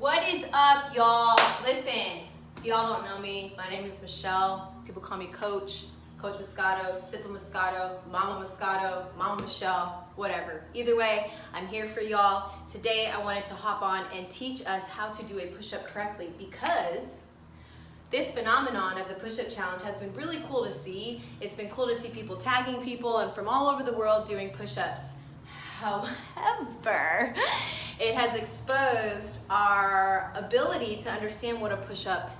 What is up, y'all? Listen, if y'all don't know me, my name is Michelle. People call me Coach Moscato, Sippa Moscato, Mama Michelle, whatever. Either way, I'm here for y'all. Today, I wanted to hop on and teach us how to do a push-up correctly because this phenomenon of the push-up challenge has been really cool to see. It's been cool to see people tagging people and from all over the world doing push-ups. However, it has exposed our ability to understand what a push-up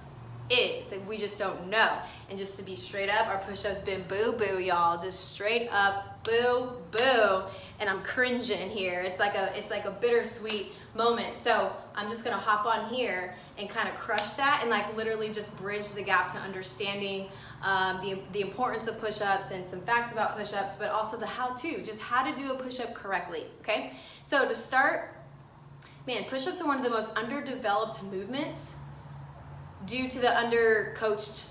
is, and we just don't know. And just to be straight up, our push-ups been boo-boo, y'all. Just straight up boo-boo. And I'm cringing here. It's like a bittersweet moment. So I'm just gonna hop on here and kind of crush that and like literally just bridge the gap to understanding the importance of push-ups and some facts about push-ups, but also the how-to, just how to do a push-up correctly, okay? So to start, man, push-ups are one of the most underdeveloped movements due to the under-coached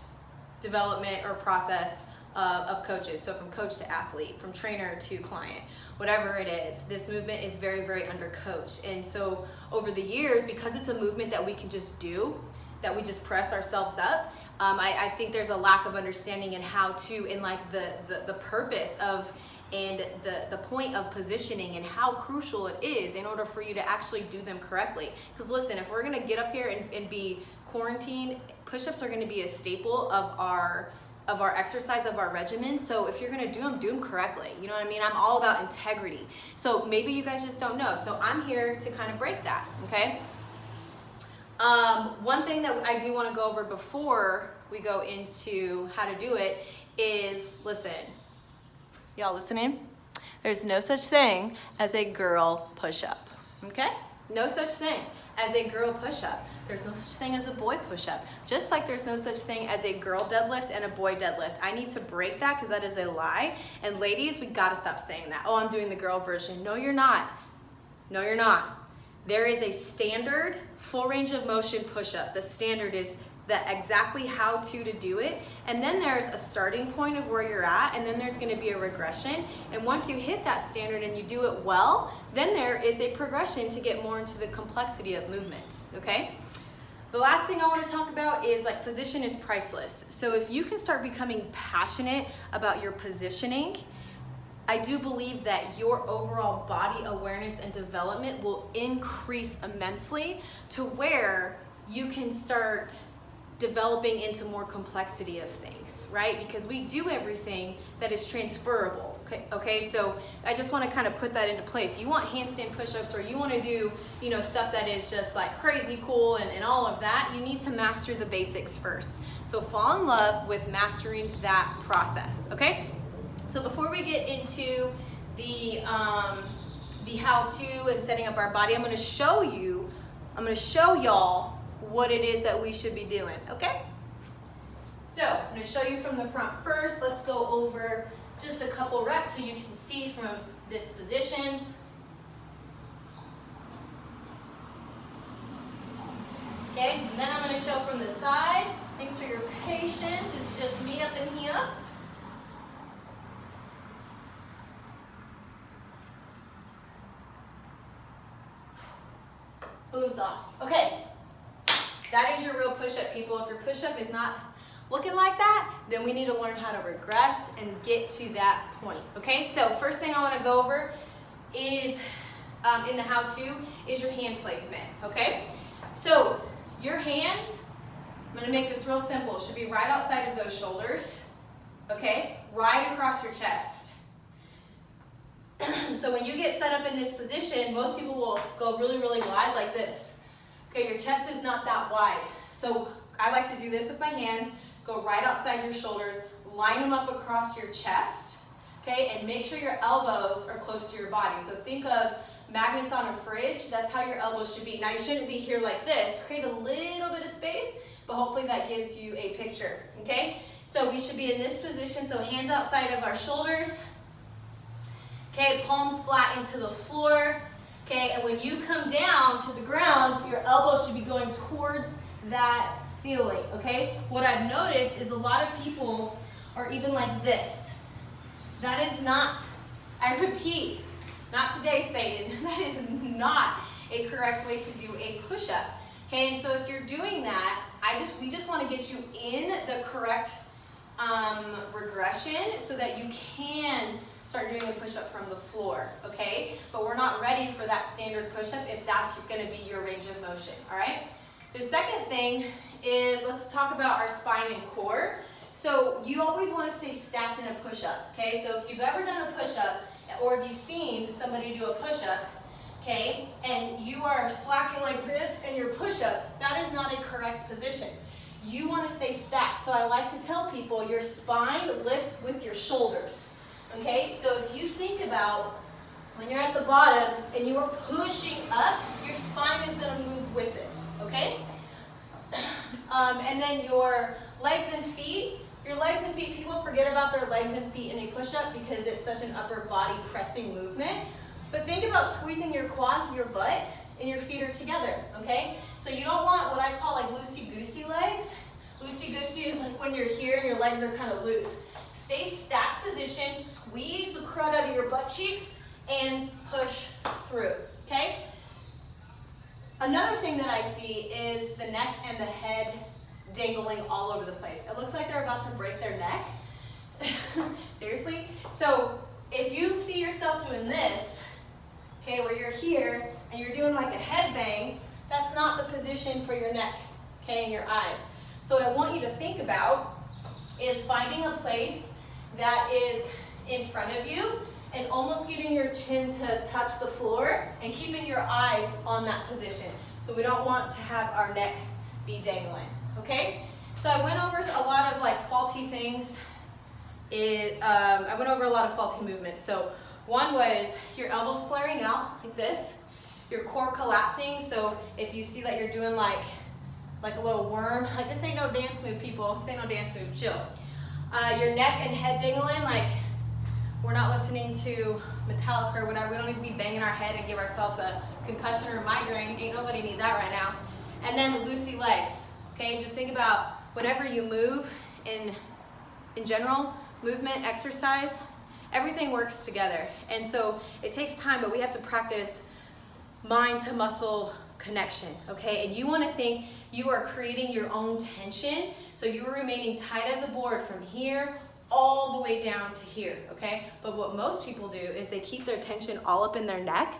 development or process of coaches. So from coach to athlete, from trainer to client, whatever it is, this movement is very, very under-coached. And so over the years, because it's a movement that we can just do, that we just press ourselves up, I think there's a lack of understanding in how to, in like the purpose of, and the point of positioning and how crucial it is in order for you to actually do them correctly. Because listen, if we're gonna get up here and be quarantined, push-ups are gonna be a staple of our exercise, of our regimen. So if you're gonna do them correctly. You know what I mean? I'm all about integrity. So maybe you guys just don't know. So I'm here to kind of break that, okay? One thing that I do wanna go over before we go into how to do it is, listen, y'all listening? There's no such thing as a girl push-up, okay? No such thing as a girl push-up. There's no such thing as a boy push-up. Just like there's no such thing as a girl deadlift and a boy deadlift. I need to break that because that is a lie. And ladies, we gotta stop saying that. Oh, I'm doing the girl version. No, you're not. No, you're not. There is a standard full range of motion push-up. The standard is exactly how to do it. And then there's a starting point of where you're at, and then there's gonna be a regression. And once you hit that standard and you do it well, then there is a progression to get more into the complexity of movements, okay? The last thing I wanna talk about is like position is priceless. So if you can start becoming passionate about your positioning, I do believe that your overall body awareness and development will increase immensely to where you can start developing into more complexity of things, right? Because we do everything that is transferable, okay? So I just wanna kind of put that into play. If you want handstand push-ups or you wanna do, you know, stuff that is just like crazy cool and all of that, you need to master the basics first. So fall in love with mastering that process, okay? So before we get into the how-to and setting up our body, I'm gonna show y'all what it is that we should be doing, okay? So I'm gonna show you from the front first. Let's go over just a couple reps so you can see from this position. Okay, and then I'm gonna show from the side. Thanks for your patience, it's just me up in here. Boom sauce. Okay, that is your real push-up, people. If your push-up is not looking like that, then we need to learn how to regress and get to that point, okay? So first thing I wanna go over is, in the how-to, is your hand placement, okay? So your hands, I'm gonna make this real simple, should be right outside of those shoulders, okay? Right across your chest. So when you get set up in this position, most people will go really, really wide like this. Okay, your chest is not that wide. So I like to do this with my hands, go right outside your shoulders, line them up across your chest, okay, and make sure your elbows are close to your body. So think of magnets on a fridge, that's how your elbows should be. Now you shouldn't be here like this, create a little bit of space, but hopefully that gives you a picture, okay? So we should be in this position, so hands outside of our shoulders, okay, palms flat into the floor, okay, and when you come down to the ground, your elbows should be going towards that ceiling, okay? What I've noticed is a lot of people are even like this. That is not, I repeat, not today, Satan, that is not a correct way to do a push-up. Okay, and so if you're doing that, we just want to get you in the correct regression so that you can start doing the push-up from the floor, okay? But we're not ready for that standard push-up if that's going to be your range of motion, all right? The second thing is, let's talk about our spine and core. So you always want to stay stacked in a push-up, okay? So if you've ever done a push-up, or if you've seen somebody do a push-up, okay, and you are slacking like this in your push-up, that is not a correct position. You want to stay stacked. So I like to tell people your spine lifts with your shoulders, okay? So if you think about when you're at the bottom and you are pushing up, your spine is going to move with it, okay? And then your legs and feet, people forget about their legs and feet in a push-up because it's such an upper body pressing movement. But think about squeezing your quads, your butt, and your feet are together, okay? So you don't want what I call like loosey-goosey legs. Loosey-goosey is like when you're here and your legs are kind of loose. Stay stacked position, squeeze the crud out of your butt cheeks, and push through, okay? Another thing that I see is the neck and the head dangling all over the place. It looks like they're about to break their neck. Seriously? So if you see yourself doing this, okay, where you're here and you're doing like a head bang, that's not the position for your neck, okay, and your eyes. So what I want you to think about is finding a place that is in front of you and almost getting your chin to touch the floor and keeping your eyes on that position. So we don't want to have our neck be dangling, okay? So I went over a lot of like faulty things. I went over a lot of faulty movements. So one was your elbows flaring out like this, your core collapsing. So if you see that you're doing like a little worm, like this ain't no dance move, people. This ain't no dance move, chill. Your neck and head dangling, like we're not listening to Metallica or whatever. We don't need to be banging our head and give ourselves a concussion or a migraine. Ain't nobody need that right now. And then loosey legs, okay? Just think about whenever you move in general, movement, exercise, everything works together. And so it takes time, but we have to practice mind to muscle connection, okay? And you want to think you are creating your own tension, so you are remaining tight as a board from here all the way down to here, okay? But what most people do is they keep their tension all up in their neck,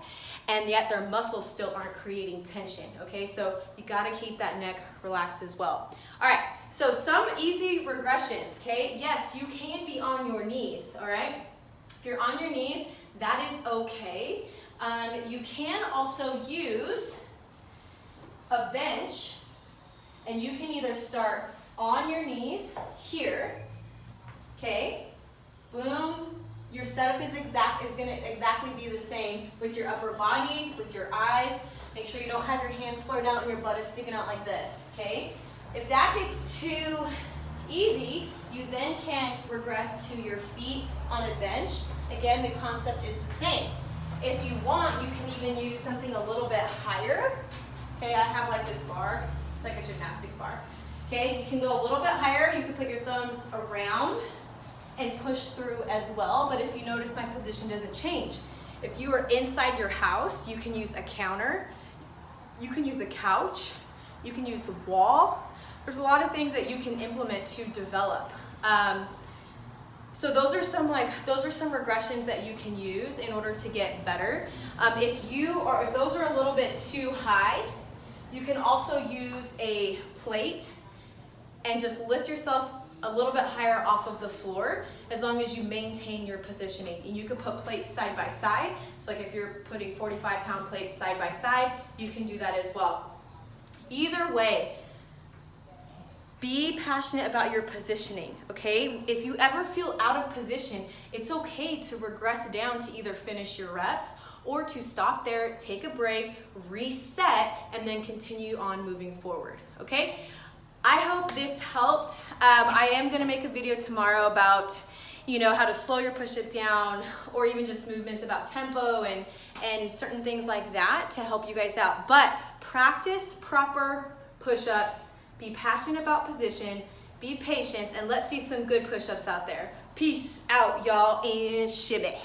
and yet their muscles still aren't creating tension, okay? So you gotta keep that neck relaxed as well. All right, so some easy regressions, okay? Yes, you can be on your knees, all right? If you're on your knees, that is okay. You can also use a bench, and you can either start on your knees here, okay? Boom. Your setup is gonna exactly be the same with your upper body, with your eyes. Make sure you don't have your hands flared out and your butt is sticking out like this, okay? If that gets too easy, you then can regress to your feet on a bench. Again, the concept is the same. If you want, you can even use something a little bit higher. Okay, I have like this bar. It's like a gymnastics bar. Okay, you can go a little bit higher. You can put your thumbs around and push through as well. But if you notice, my position doesn't change. If you are inside your house, you can use a counter. You can use a couch. You can use the wall. There's a lot of things that you can implement to develop. So those are some regressions that you can use in order to get better. If those are a little bit too high, you can also use a plate and just lift yourself a little bit higher off of the floor as long as you maintain your positioning. And you can put plates side by side. So like if you're putting 45-pound plates side by side, you can do that as well. Either way, be passionate about your positioning, okay? If you ever feel out of position, it's okay to regress down to either finish your reps or to stop there, take a break, reset, and then continue on moving forward, okay? I hope this helped. I am gonna make a video tomorrow about, how to slow your push-up down, or even just movements about tempo and certain things like that to help you guys out. But practice proper push-ups, be passionate about position, be patient, and let's see some good push-ups out there. Peace out, y'all, and shibby.